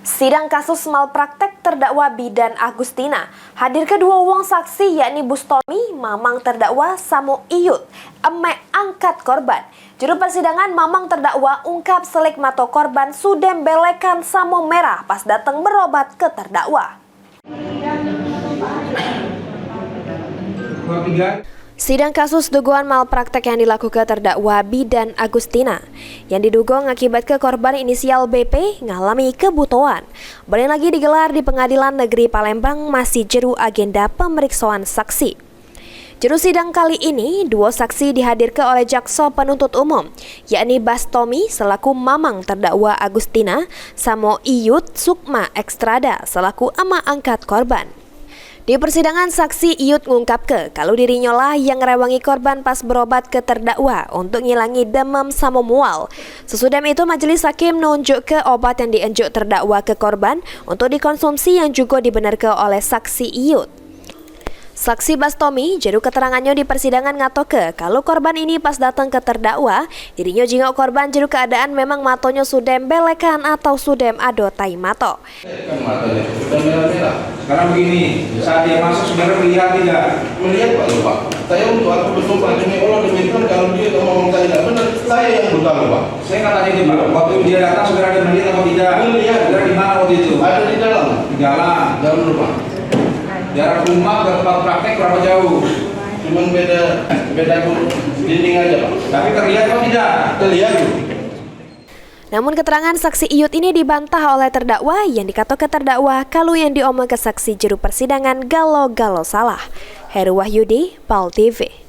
Sidang kasus malpraktek terdakwa Bidan Agustina. Hadir kedua wong saksi yakni Bustomi, mamang terdakwa Samo Iyut, emek angkat korban. Juru persidangan mamang terdakwa ungkap selik mato korban sudem belekan samo merah pas datang berobat ke terdakwa. Sidang kasus dugaan malpraktek yang dilakukan terdakwa Bidan Agustina yang diduga ngakibat ke korban inisial BP ngalami kebutuhan. Balik lagi digelar di Pengadilan Negeri Palembang masih jeru agenda pemeriksaan saksi. Juru sidang kali ini, dua saksi dihadirkan oleh jaksa penuntut umum, yakni Bustomi selaku mamang terdakwa Agustina, Samo Iyut Sukma Ekstrada selaku emak angkat korban. Di persidangan, saksi Iyut ngungkap kalau dirinya lah yang ngerewangi korban pas berobat ke terdakwa untuk ngilangi demam sama mual. Sesudah itu majelis hakim nunjuk ke obat yang dienjuk terdakwa ke korban untuk dikonsumsi yang juga dibenarkan oleh saksi Iyut. Saksi Bustomi, juru keterangannya di persidangan ngatoke kalau korban ini pas datang ke terdakwa, dirinya jingok korban juru keadaan memang matonya sudem belekan atau sudem ado tai mato. Kan matanya sudah merah-merah. Sekarang begini, saat dia masuk saudara melihat tidak? Melihat Pak, lupa. Saya untuk aku bersumpah demi Allah demi Tuhan kalau dia ngomong saya tidak benar, saya yang buta lupa. Saya katanya ini Pak, waktu dia datang saudara ada melihat atau tidak? Melihat. Saudara di mana waktu itu? Ada di dalam. Di dalam. Dalam rumah. Jarak rumah ke tempat praktek berapa jauh? Cuman beda dinding aja Pak. Tapi terlihat atau tidak? Terlihat. Namun keterangan saksi Iyut ini dibantah oleh terdakwa yang dikata ke terdakwa kalau yang diomong ke saksi juru persidangan galo salah. Heru Wahyudi, PAL TV.